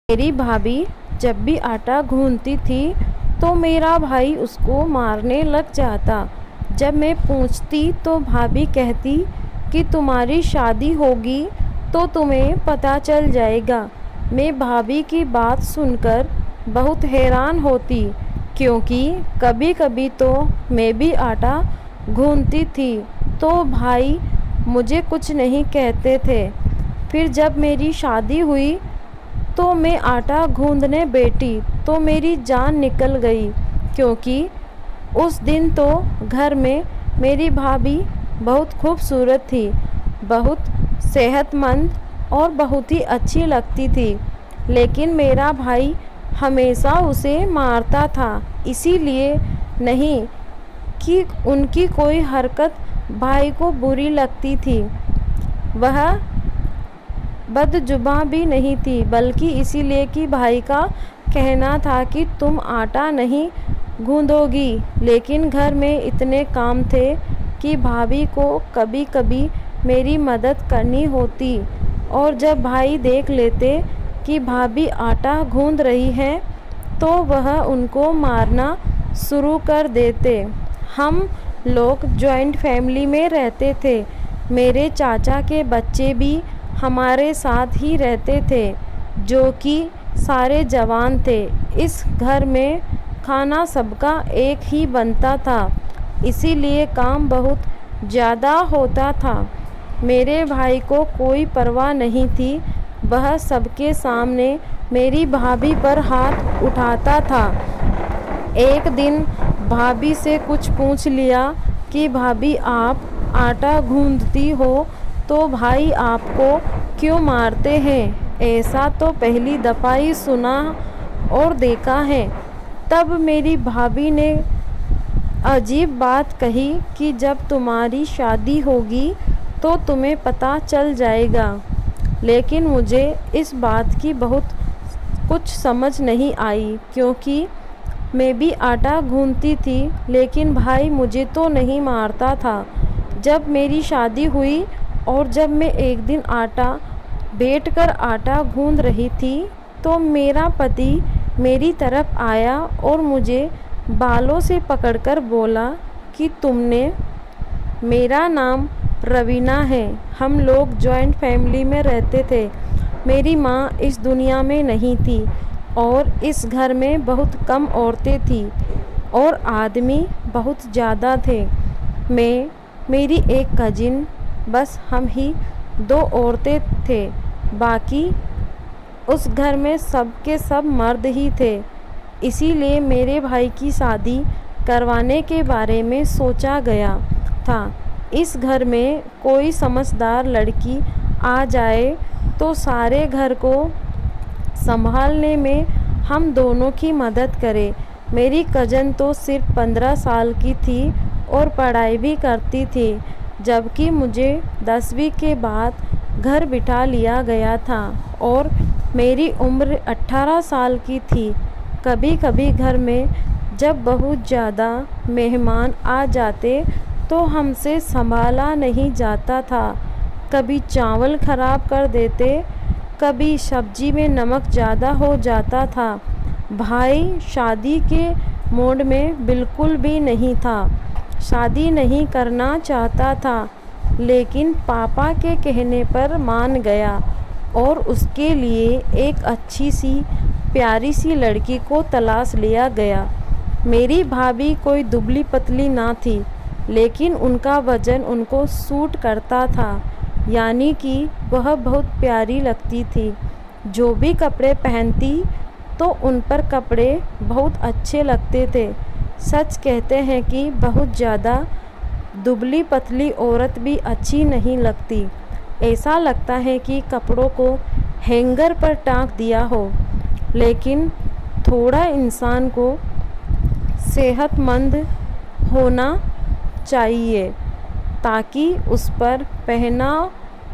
मेरी भाभी जब भी आटा गूंथती थी तो मेरा भाई उसको मारने लग जाता। जब मैं पूछती तो भाभी कहती कि तुम्हारी शादी होगी तो तुम्हें पता चल जाएगा। मैं भाभी की बात सुनकर बहुत हैरान होती, क्योंकि कभी कभी तो मैं भी आटा गूंथती थी तो भाई मुझे कुछ नहीं कहते थे। फिर जब मेरी शादी हुई तो मैं आटा गूंदने बैठी तो मेरी जान निकल गई, क्योंकि उस दिन तो घर में मेरी भाभी बहुत खूबसूरत थी, बहुत सेहतमंद और बहुत ही अच्छी लगती थी। लेकिन मेरा भाई हमेशा उसे मारता था। इसीलिए नहीं कि उनकी कोई हरकत भाई को बुरी लगती थी, वह बदजुबां भी नहीं थी, बल्कि इसीलिए कि भाई का कहना था कि तुम आटा नहीं गूंदोगी। लेकिन घर में इतने काम थे कि भाभी को कभी कभी मेरी मदद करनी होती, और जब भाई देख लेते कि भाभी आटा गूंद रही हैं तो वह उनको मारना शुरू कर देते। हम लोग जॉइंट फैमिली में रहते थे। मेरे चाचा के बच्चे भी हमारे साथ ही रहते थे, जो कि सारे जवान थे। इस घर में खाना सबका एक ही बनता था, इसीलिए काम बहुत ज़्यादा होता था। मेरे भाई को कोई परवाह नहीं थी, वह सबके सामने मेरी भाभी पर हाथ उठाता था। एक दिन भाभी से कुछ पूछ लिया कि भाभी आप आटा गूंथती हो तो भाई आपको क्यों मारते हैं? ऐसा तो पहली दफ़ा ही सुना और देखा है। तब मेरी भाभी ने अजीब बात कही कि जब तुम्हारी शादी होगी तो तुम्हें पता चल जाएगा। लेकिन मुझे इस बात की बहुत कुछ समझ नहीं आई, क्योंकि मैं भी आटा गूंथती थी, लेकिन भाई मुझे तो नहीं मारता था। जब मेरी शादी हुई और जब मैं एक दिन बैठकर आटा गूंथ रही थी तो मेरा पति मेरी तरफ आया और मुझे बालों से पकड़कर बोला कि तुमने, मेरा नाम रवीना है, हम लोग जॉइंट फैमिली में रहते थे। मेरी माँ इस दुनिया में नहीं थी और इस घर में बहुत कम औरतें थीं और आदमी बहुत ज़्यादा थे। मैं, मेरी एक कजिन, बस हम ही दो औरतें थे। बाकी उस घर में सब के सब मर्द ही थे। इसीलिए मेरे भाई की शादी करवाने के बारे में सोचा गया था। इस घर में कोई समझदार लड़की आ जाए तो सारे घर को संभालने में हम दोनों की मदद करे। मेरी कज़न तो सिर्फ 15 साल की थी और पढ़ाई भी करती थी, जबकि मुझे 10वीं के बाद घर बिठा लिया गया था और मेरी उम्र 18 साल की थी। कभी कभी घर में जब बहुत ज़्यादा मेहमान आ जाते तो हमसे संभाला नहीं जाता था। कभी चावल ख़राब कर देते, कभी सब्जी में नमक ज़्यादा हो जाता था। भाई शादी के मूड में बिल्कुल भी नहीं था, शादी नहीं करना चाहता था, लेकिन पापा के कहने पर मान गया और उसके लिए एक अच्छी सी प्यारी सी लड़की को तलाश लिया गया। मेरी भाभी कोई दुबली पतली ना थी, लेकिन उनका वज़न उनको सूट करता था, यानी कि वह बहुत प्यारी लगती थी। जो भी कपड़े पहनती तो उन पर कपड़े बहुत अच्छे लगते थे। सच कहते हैं कि बहुत ज़्यादा दुबली पतली औरत भी अच्छी नहीं लगती। ऐसा लगता है कि कपड़ों को हैंगर पर टांग दिया हो। लेकिन थोड़ा इंसान को सेहतमंद होना चाहिए ताकि उस पर पहना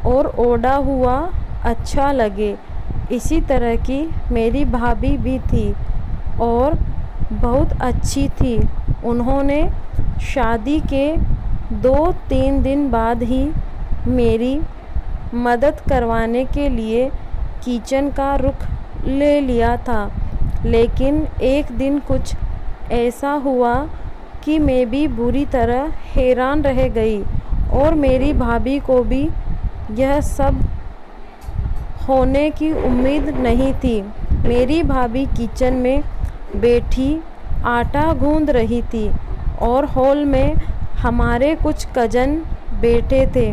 और ओढ़ा हुआ अच्छा लगे। इसी तरह की मेरी भाभी भी थी और बहुत अच्छी थी। उन्होंने शादी के 2-3 दिन बाद ही मेरी मदद करवाने के लिए किचन का रुख ले लिया था। लेकिन एक दिन कुछ ऐसा हुआ कि मैं भी बुरी तरह हैरान रह गई और मेरी भाभी को भी यह सब होने की उम्मीद नहीं थी। मेरी भाभी किचन में बैठी आटा गूंद रही थी और हॉल में हमारे कुछ कज़न बैठे थे।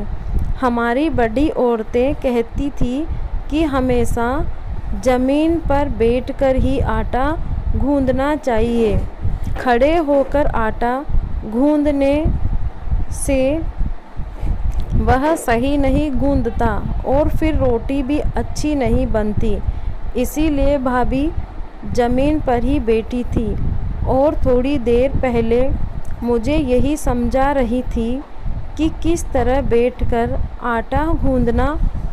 हमारी बड़ी औरतें कहती थी कि हमेशा ज़मीन पर बैठकर ही आटा गूंदना चाहिए। खड़े होकर आटा गूंदने से वह सही नहीं गूंदता और फिर रोटी भी अच्छी नहीं बनती। इसीलिए भाभी ज़मीन पर ही बैठी थी और थोड़ी देर पहले मुझे यही समझा रही थी कि किस तरह बैठकर आटा गूंदना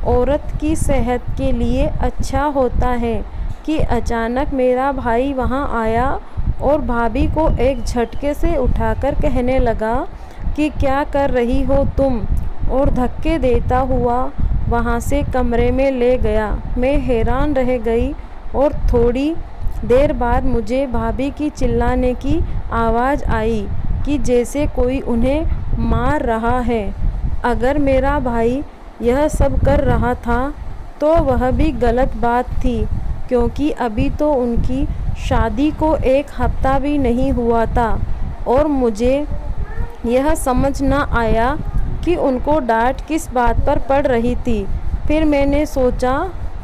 औरत की सेहत के लिए अच्छा होता है कि अचानक मेरा भाई वहाँ आया और भाभी को एक झटके से उठाकर कहने लगा कि क्या कर रही हो तुम, और धक्के देता हुआ वहाँ से कमरे में ले गया। मैं हैरान रह गई और थोड़ी देर बाद मुझे भाभी की चिल्लाने की आवाज़ आई कि जैसे कोई उन्हें मार रहा है। अगर मेरा भाई यह सब कर रहा था तो वह भी गलत बात थी, क्योंकि अभी तो उनकी शादी को एक हफ्ता भी नहीं हुआ था और मुझे यह समझ न आया कि उनको डांट किस बात पर पड़ रही थी। फिर मैंने सोचा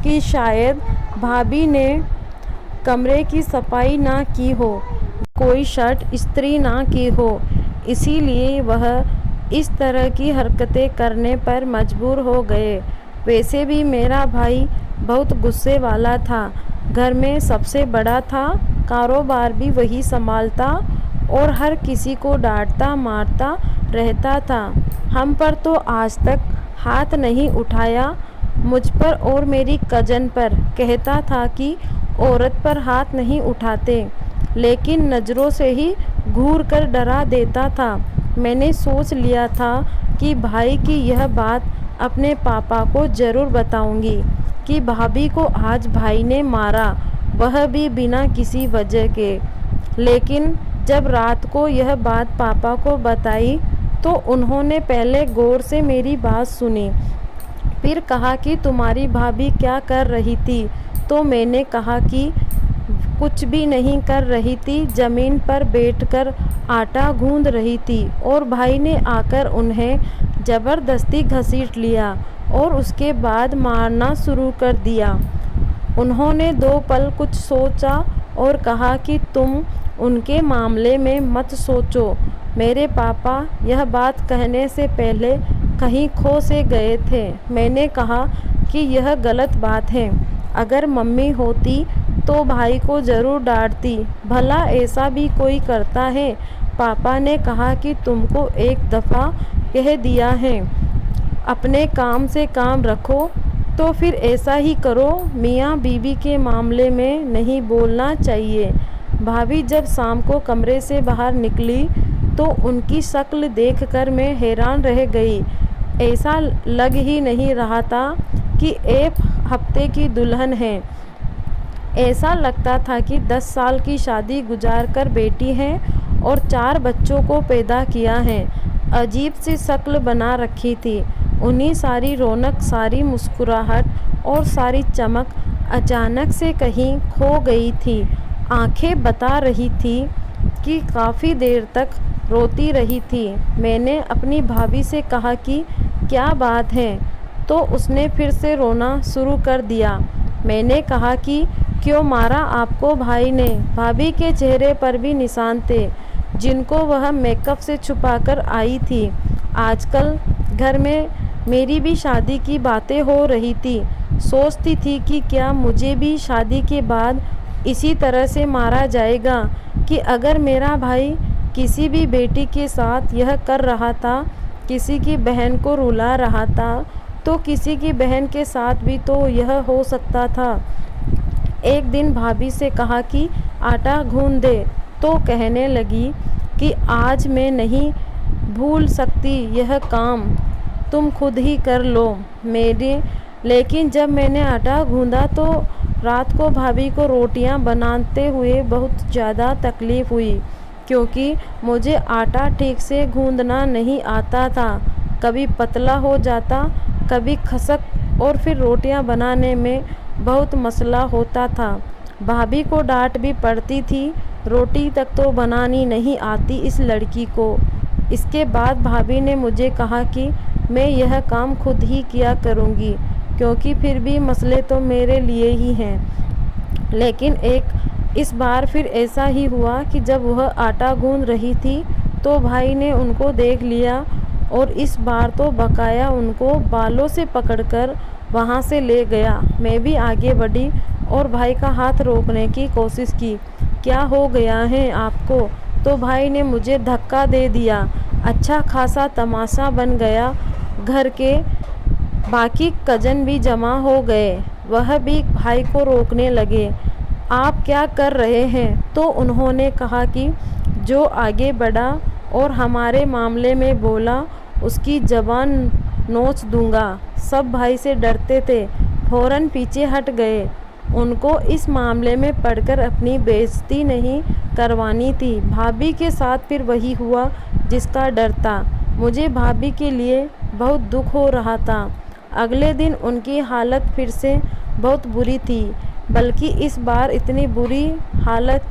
कि शायद भाभी ने कमरे की सफाई ना की हो, कोई शर्ट इस्त्री ना की हो, इसीलिए वह इस तरह की हरकतें करने पर मजबूर हो गए। वैसे भी मेरा भाई बहुत गुस्से वाला था, घर में सबसे बड़ा था, कारोबार भी वही संभालता और हर किसी को डांटता मारता रहता था। हम पर तो आज तक हाथ नहीं उठाया, मुझ पर और मेरी कज़न पर कहता था कि औरत पर हाथ नहीं उठाते, लेकिन नज़रों से ही घूर कर डरा देता था। मैंने सोच लिया था कि भाई की यह बात अपने पापा को ज़रूर बताऊंगी कि भाभी को आज भाई ने मारा, वह भी बिना किसी वजह के। लेकिन जब रात को यह बात पापा को बताई तो उन्होंने पहले गौर से मेरी बात सुनी, फिर कहा कि तुम्हारी भाभी क्या कर रही थी। तो मैंने कहा कि कुछ भी नहीं कर रही थी, ज़मीन पर बैठकर आटा गूंद रही थी और भाई ने आकर उन्हें ज़बरदस्ती घसीट लिया और उसके बाद मारना शुरू कर दिया। उन्होंने 2 पल कुछ सोचा और कहा कि तुम उनके मामले में मत सोचो। मेरे पापा यह बात कहने से पहले कहीं खो से गए थे। मैंने कहा कि यह गलत बात है, अगर मम्मी होती तो भाई को ज़रूर डांटती, भला ऐसा भी कोई करता है। पापा ने कहा कि तुमको एक दफ़ा कह दिया है, अपने काम से काम रखो, तो फिर ऐसा ही करो। मियाँ बीवी के मामले में नहीं बोलना चाहिए। भाभी जब शाम को कमरे से बाहर निकली तो उनकी शक्ल देखकर मैं हैरान रह गई। ऐसा लग ही नहीं रहा था कि एक हफ्ते की दुल्हन है, ऐसा लगता था कि 10 साल की शादी गुजार कर बेटी हैं और 4 बच्चों को पैदा किया है। अजीब सी शक्ल बना रखी थी। उन्हीं सारी रौनक, सारी मुस्कुराहट और सारी चमक अचानक से कहीं खो गई थी। आंखें बता रही थी कि काफ़ी देर तक रोती रही थी। मैंने अपनी भाभी से कहा कि क्या बात है, तो उसने फिर से रोना शुरू कर दिया। मैंने कहा कि क्यों मारा आपको भाई ने। भाभी के चेहरे पर भी निशान थे जिनको वह मेकअप से छुपाकर आई थी। आजकल घर में मेरी भी शादी की बातें हो रही थी। सोचती थी कि क्या मुझे भी शादी के बाद इसी तरह से मारा जाएगा, कि अगर मेरा भाई किसी भी बेटी के साथ यह कर रहा था, किसी की बहन को रुला रहा था, तो किसी की बहन के साथ भी तो यह हो सकता था। एक दिन भाभी से कहा कि आटा गूंद दे, तो कहने लगी कि आज मैं नहीं भूल सकती, यह काम तुम खुद ही कर लो। लेकिन जब मैंने आटा गूंदा तो रात को भाभी को रोटियां बनाते हुए बहुत ज़्यादा तकलीफ़ हुई, क्योंकि मुझे आटा ठीक से गूंदना नहीं आता था। कभी पतला हो जाता, कभी खसक, और फिर रोटियां बनाने में बहुत मसला होता था। भाभी को डांट भी पड़ती थी, रोटी तक तो बनानी नहीं आती इस लड़की को। इसके बाद भाभी ने मुझे कहा कि मैं यह काम खुद ही किया करूँगी, क्योंकि फिर भी मसले तो मेरे लिए ही हैं। लेकिन इस बार फिर ऐसा ही हुआ कि जब वह आटा गूंद रही थी तो भाई ने उनको देख लिया, और इस बार तो बकाया उनको बालों से पकड़कर वहाँ से ले गया। मैं भी आगे बढ़ी और भाई का हाथ रोकने की कोशिश की। क्या हो गया है आपको? तो भाई ने मुझे धक्का दे दिया। अच्छा खासा तमाशा बन गया। घर के बाकी कजन भी जमा हो गए, वह भी भाई को रोकने लगे। आप क्या कर रहे हैं? तो उन्होंने कहा कि जो आगे बढ़ा और हमारे मामले में बोला उसकी ज़बान नोच दूंगा। सब भाई से डरते थे, फौरन पीछे हट गए। उनको इस मामले में पड़कर अपनी बेइज्जती नहीं करवानी थी। भाभी के साथ फिर वही हुआ जिसका डर था। मुझे भाभी के लिए बहुत दुख हो रहा था। अगले दिन उनकी हालत फिर से बहुत बुरी थी, बल्कि इस बार इतनी बुरी हालत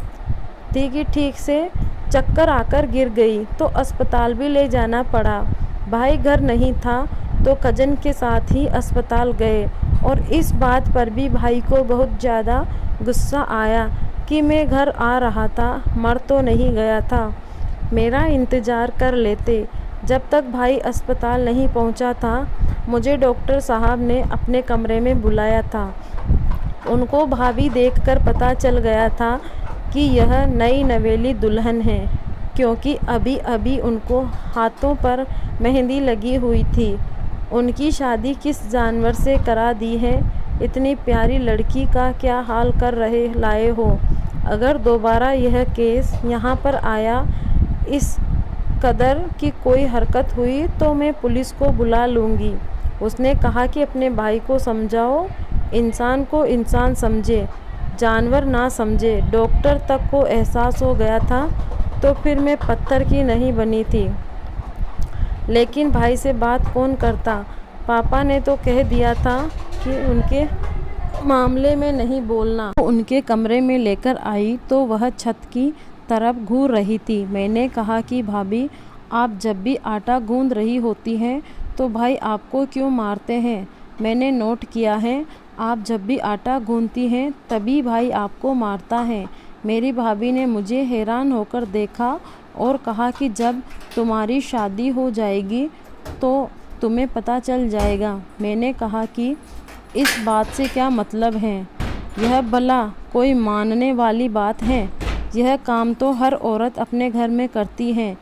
थी कि ठीक से चक्कर आकर गिर गई, तो अस्पताल भी ले जाना पड़ा। भाई घर नहीं था तो कजन के साथ ही अस्पताल गए, और इस बात पर भी भाई को बहुत ज़्यादा गुस्सा आया कि मैं घर आ रहा था, मर तो नहीं गया था। मेरा इंतज़ार कर लेते। जब तक भाई अस्पताल नहीं पहुंचा था, मुझे डॉक्टर साहब ने अपने कमरे में बुलाया था। उनको भाभी देखकर पता चल गया था कि यह नई नवेली दुल्हन है, क्योंकि अभी अभी उनको हाथों पर मेहंदी लगी हुई थी। उनकी शादी किस जानवर से करा दी है? इतनी प्यारी लड़की का क्या हाल कर लाए हो? अगर दोबारा यह केस यहाँ पर आया, इस कदर की कोई हरकत हुई तो मैं पुलिस को बुला लूँगी। उसने कहा कि अपने भाई को समझाओ, इंसान को इंसान समझे, जानवर ना समझे। डॉक्टर तक को एहसास हो गया था, तो फिर मैं पत्थर की नहीं बनी थी। लेकिन भाई से बात कौन करता? पापा ने तो कह दिया था कि उनके मामले में नहीं बोलना। उनके कमरे में लेकर आई तो वह छत की तरफ घूर रही थी। मैंने कहा कि भाभी, आप जब भी आटा गूंद रही होती हैं तो भाई आपको क्यों मारते हैं? मैंने नोट किया है, आप जब भी आटा गूंदती हैं तभी भाई आपको मारता है। मेरी भाभी ने मुझे हैरान होकर देखा और कहा कि जब तुम्हारी शादी हो जाएगी तो तुम्हें पता चल जाएगा। मैंने कहा कि इस बात से क्या मतलब है? यह भला कोई मानने वाली बात है? यह काम तो हर औरत अपने घर में करती है,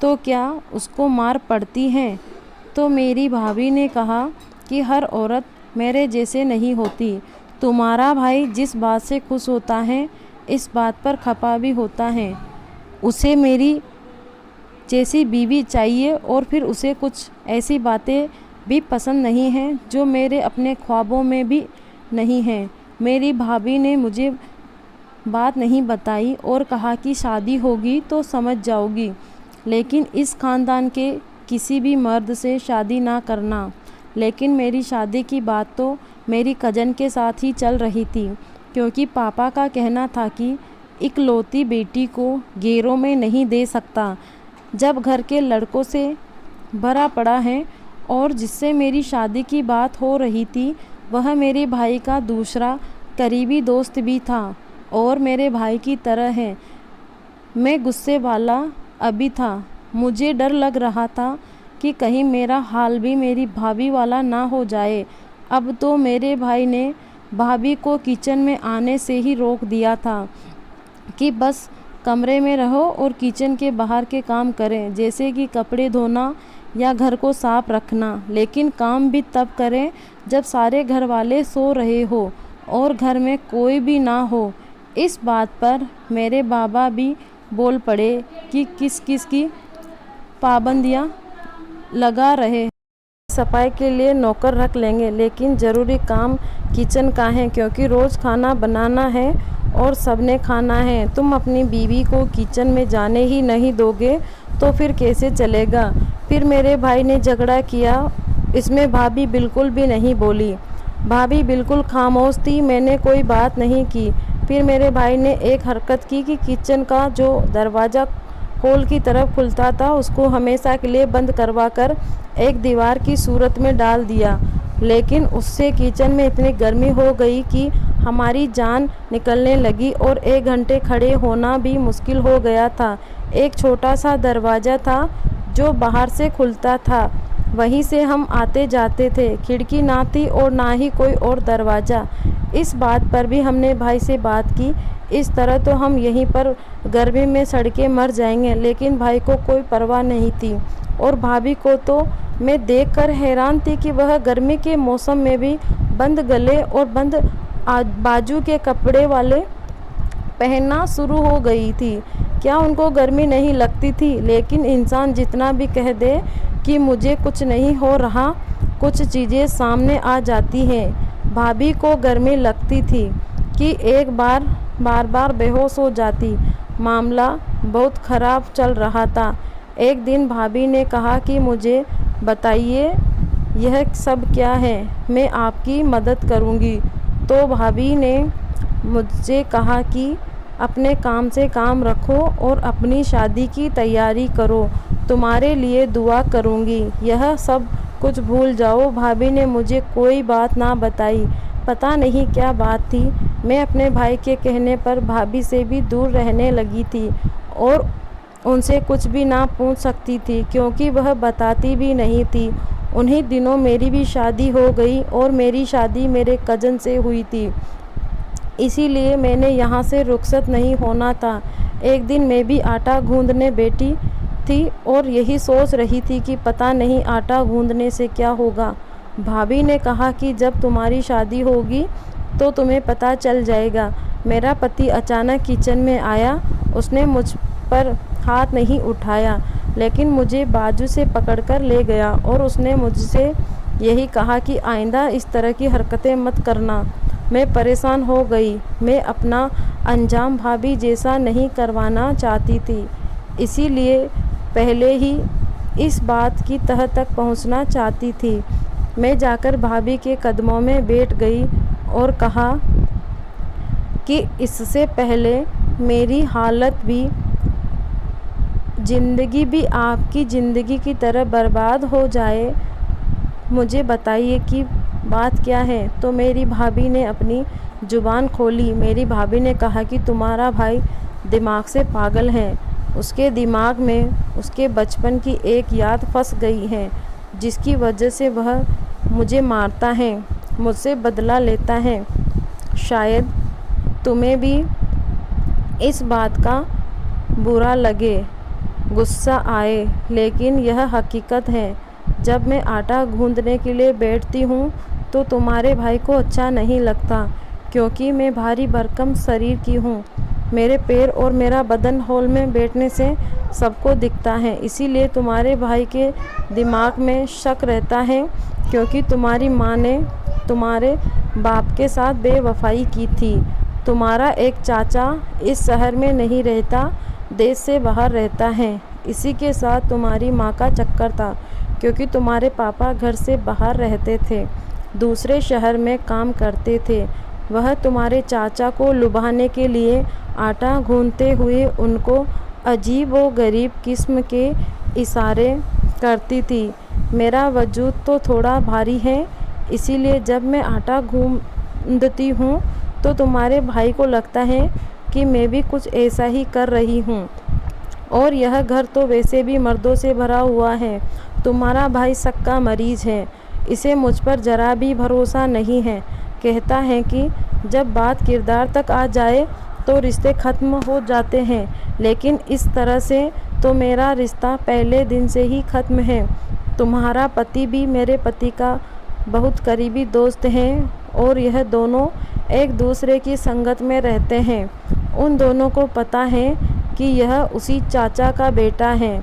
तो क्या उसको मार पड़ती है? तो मेरी भाभी ने कहा कि हर औरत मेरे जैसे नहीं होती। तुम्हारा भाई जिस बात से खुश होता है, इस बात पर खपा भी होता है। उसे मेरी जैसी बीवी चाहिए, और फिर उसे कुछ ऐसी बातें भी पसंद नहीं हैं जो मेरे अपने ख्वाबों में भी नहीं हैं। मेरी भाभी ने मुझे बात नहीं बताई और कहा कि शादी होगी तो समझ जाओगी, लेकिन इस ख़ानदान के किसी भी मर्द से शादी ना करना। लेकिन मेरी शादी की बात तो मेरी कज़न के साथ ही चल रही थी, क्योंकि पापा का कहना था कि इकलौती बेटी को गेरों में नहीं दे सकता। जब घर के लड़कों से भरा पड़ा है, और जिससे मेरी शादी की बात हो रही थी वह मेरे भाई का दूसरा करीबी दोस्त भी था और मेरे भाई की तरह है। मैं गुस्से वाला अभी था। मुझे डर लग रहा था कि कहीं मेरा हाल भी मेरी भाभी वाला ना हो जाए। अब तो मेरे भाई ने भाभी को किचन में आने से ही रोक दिया था कि बस कमरे में रहो और किचन के बाहर के काम करें, जैसे कि कपड़े धोना या घर को साफ रखना। लेकिन काम भी तब करें जब सारे घर वाले सो रहे हो और घर में कोई भी ना हो। इस बात पर मेरे बाबा भी बोल पड़े कि किस किस की पाबंदियाँ लगा रहे। सफाई के लिए नौकर रख लेंगे, लेकिन ज़रूरी काम किचन का है क्योंकि रोज़ खाना बनाना है और सबने खाना है। तुम अपनी बीवी को किचन में जाने ही नहीं दोगे तो फिर कैसे चलेगा। फिर मेरे भाई ने झगड़ा किया। इसमें भाभी बिल्कुल भी नहीं बोली। भाभी बिल्कुल खामोश थी। मैंने कोई बात नहीं की। फिर मेरे भाई ने एक हरकत की कि किचन का जो दरवाज़ा हॉल की तरफ खुलता था उसको हमेशा के लिए बंद करवा कर एक दीवार की सूरत में डाल दिया। लेकिन उससे किचन में इतनी गर्मी हो गई कि हमारी जान निकलने लगी और 1 घंटे खड़े होना भी मुश्किल हो गया था। एक छोटा सा दरवाज़ा था जो बाहर से खुलता था, वहीं से हम आते जाते थे। खिड़की ना थी और ना ही कोई और दरवाज़ा। इस बात पर भी हमने भाई से बात की। इस तरह तो हम यहीं पर गर्मी में सड़ के मर जाएंगे, लेकिन भाई को कोई परवाह नहीं थी। और भाभी को तो मैं देखकर हैरान थी कि वह गर्मी के मौसम में भी बंद गले और बंद बाजू के कपड़े वाले पहनना शुरू हो गई थी। क्या उनको गर्मी नहीं लगती थी। लेकिन इंसान जितना भी कह दे कि मुझे कुछ नहीं हो रहा, कुछ चीज़ें सामने आ जाती हैं। भाभी को गर्मी लगती थी कि एक बार बार बेहोश हो जाती। मामला बहुत ख़राब चल रहा था। एक दिन भाभी ने कहा कि मुझे बताइए यह सब क्या है, मैं आपकी मदद करूंगी। तो भाभी ने मुझसे कहा कि अपने काम से काम रखो और अपनी शादी की तैयारी करो, तुम्हारे लिए दुआ करूंगी, यह सब कुछ भूल जाओ। भाभी ने मुझे कोई बात ना बताई। पता नहीं क्या बात थी। मैं अपने भाई के कहने पर भाभी से भी दूर रहने लगी थी और उनसे कुछ भी ना पूछ सकती थी क्योंकि वह बताती भी नहीं थी। उन्हीं दिनों मेरी भी शादी हो गई और मेरी शादी मेरे कज़न से हुई थी, इसीलिए मैंने यहाँ से रुखसत नहीं होना था। एक दिन मैं भी आटा गूंदने बैठी थी और यही सोच रही थी कि पता नहीं आटा गूंदने से क्या होगा। भाभी ने कहा कि जब तुम्हारी शादी होगी तो तुम्हें पता चल जाएगा। मेरा पति अचानक किचन में आया। उसने मुझ पर हाथ नहीं उठाया, लेकिन मुझे बाजू से पकड़कर ले गया और उसने मुझसे यही कहा कि आइंदा इस तरह की हरकतें मत करना। मैं परेशान हो गई। मैं अपना अंजाम भाभी जैसा नहीं करवाना चाहती थी, इसीलिए पहले ही इस बात की तह तक पहुंचना चाहती थी। मैं जाकर भाभी के कदमों में बैठ गई और कहा कि इससे पहले मेरी हालत भी, ज़िंदगी भी आपकी ज़िंदगी की तरह बर्बाद हो जाए, मुझे बताइए कि बात क्या है। तो मेरी भाभी ने अपनी ज़ुबान खोली। मेरी भाभी ने कहा कि तुम्हारा भाई दिमाग से पागल है। उसके दिमाग में उसके बचपन की एक याद फंस गई है, जिसकी वजह से वह मुझे मारता है, मुझसे बदला लेता है। शायद तुम्हें भी इस बात का बुरा लगे, गुस्सा आए, लेकिन यह हकीकत है। जब मैं आटा गूंदने के लिए बैठती हूँ तो तुम्हारे भाई को अच्छा नहीं लगता, क्योंकि मैं भारी भरकम शरीर की हूँ। मेरे पैर और मेरा बदन हॉल में बैठने से सबको दिखता है, इसीलिए तुम्हारे भाई के दिमाग में शक रहता है, क्योंकि तुम्हारी माँ ने तुम्हारे बाप के साथ बेवफाई की थी। तुम्हारा एक चाचा इस शहर में नहीं रहता, देश से बाहर रहता है। इसी के साथ तुम्हारी माँ का चक्कर था, क्योंकि तुम्हारे पापा घर से बाहर रहते थे, दूसरे शहर में काम करते थे। वह तुम्हारे चाचा को लुभाने के लिए आटा गूंथते हुए उनको अजीब व गरीब किस्म के इशारे करती थी। मेरा वजूद तो थोड़ा भारी है, इसीलिए जब मैं आटा गूंथती हूँ तो तुम्हारे भाई को लगता है कि मैं भी कुछ ऐसा ही कर रही हूँ। और यह घर तो वैसे भी मर्दों से भरा हुआ है। तुम्हारा भाई शक का मरीज़ है, इसे मुझ पर ज़रा भी भरोसा नहीं है। कहता है कि जब बात किरदार तक आ जाए तो रिश्ते ख़त्म हो जाते हैं, लेकिन इस तरह से तो मेरा रिश्ता पहले दिन से ही ख़त्म है। तुम्हारा पति भी मेरे पति का बहुत करीबी दोस्त है और यह दोनों एक दूसरे की संगत में रहते हैं। उन दोनों को पता है कि यह उसी चाचा का बेटा है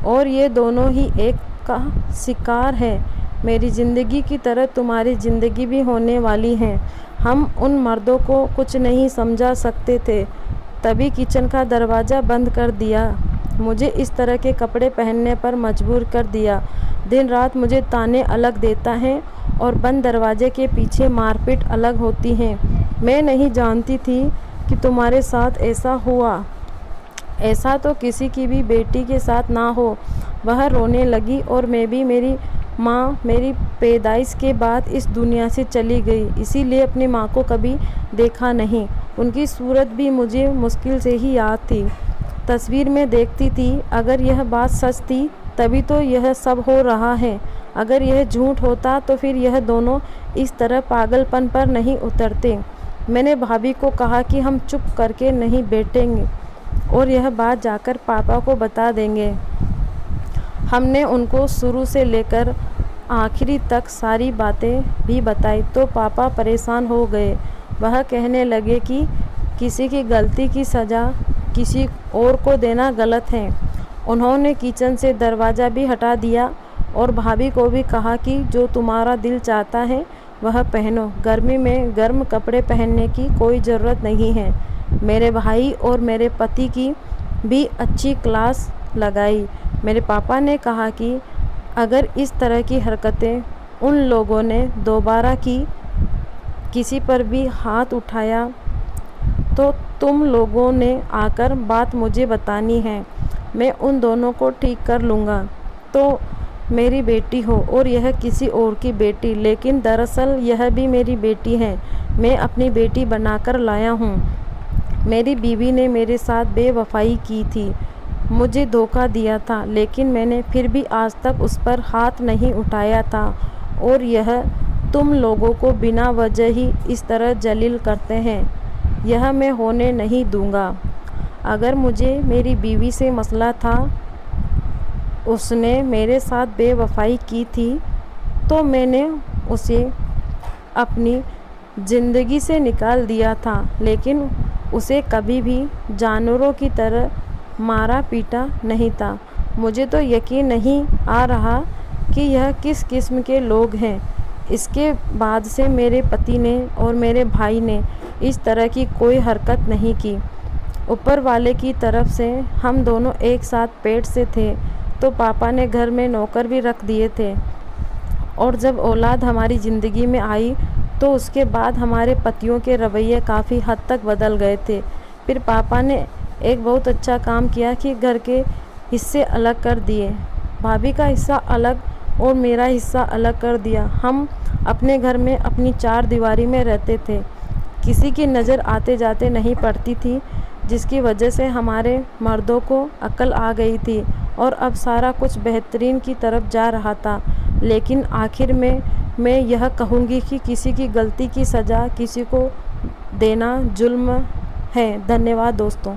और ये दोनों ही एक का शिकार है। मेरी ज़िंदगी की तरह तुम्हारी ज़िंदगी भी होने वाली है। हम उन मर्दों को कुछ नहीं समझा सकते थे। तभी किचन का दरवाज़ा बंद कर दिया, मुझे इस तरह के कपड़े पहनने पर मजबूर कर दिया। दिन रात मुझे ताने अलग देता है और बंद दरवाजे के पीछे मारपीट अलग होती है। मैं नहीं जानती थी कि तुम्हारे साथ ऐसा हुआ। ऐसा तो किसी की भी बेटी के साथ ना हो। वह रोने लगी और मैं भी। मेरी माँ मेरी पैदाइश के बाद इस दुनिया से चली गई, इसीलिए अपनी माँ को कभी देखा नहीं। उनकी सूरत भी मुझे मुश्किल से ही याद थी। तस्वीर में देखती थी। अगर यह बात सच थी तभी तो यह सब हो रहा है। अगर यह झूठ होता तो फिर यह दोनों इस तरह पागलपन पर नहीं उतरते। मैंने भाभी को कहा कि हम चुप करके नहीं बैठेंगे और यह बात जाकर पापा को बता देंगे। हमने उनको शुरू से लेकर आखिरी तक सारी बातें भी बताई तो पापा परेशान हो गए। वह कहने लगे कि किसी की गलती की सज़ा किसी और को देना गलत है। उन्होंने किचन से दरवाज़ा भी हटा दिया और भाभी को भी कहा कि जो तुम्हारा दिल चाहता है वह पहनो, गर्मी में गर्म कपड़े पहनने की कोई ज़रूरत नहीं है। मेरे भाई और मेरे पति की भी अच्छी क्लास लगाई। मेरे पापा ने कहा कि अगर इस तरह की हरकतें उन लोगों ने दोबारा की, किसी पर भी हाथ उठाया, तो तुम लोगों ने आकर बात मुझे बतानी है। मैं उन दोनों को ठीक कर लूँगा। तो मेरी बेटी हो और यह किसी और की बेटी, लेकिन दरअसल यह भी मेरी बेटी है। मैं अपनी बेटी बनाकर लाया हूँ। मेरी बीवी ने मेरे साथ बेवफाई की थी, मुझे धोखा दिया था, लेकिन मैंने फिर भी आज तक उस पर हाथ नहीं उठाया था। और यह तुम लोगों को बिना वजह ही इस तरह जलील करते हैं, यह मैं होने नहीं दूँगा। अगर मुझे मेरी बीवी से मसला था, उसने मेरे साथ बेवफाई की थी, तो मैंने उसे अपनी ज़िंदगी से निकाल दिया था, लेकिन उसे कभी भी जानवरों की तरह मारा पीटा नहीं था। मुझे तो यकीन नहीं आ रहा कि यह किस किस्म के लोग हैं। इसके बाद से मेरे पति ने और मेरे भाई ने इस तरह की कोई हरकत नहीं की। ऊपर वाले की तरफ से हम दोनों एक साथ पेट से थे, तो पापा ने घर में नौकर भी रख दिए थे। और जब औलाद हमारी ज़िंदगी में आई तो उसके बाद हमारे पतियों के रवैये काफ़ी हद तक बदल गए थे। फिर पापा ने एक बहुत अच्छा काम किया कि घर के हिस्से अलग कर दिए। भाभी का हिस्सा अलग और मेरा हिस्सा अलग कर दिया। हम अपने घर में अपनी चार दीवारी में रहते थे। किसी की नज़र आते जाते नहीं पड़ती थी, जिसकी वजह से हमारे मर्दों को अक्ल आ गई थी और अब सारा कुछ बेहतरीन की तरफ जा रहा था। लेकिन आखिर में मैं यह कहूँगी कि किसी की गलती की सज़ा किसी को देना जुल्म है। धन्यवाद दोस्तों।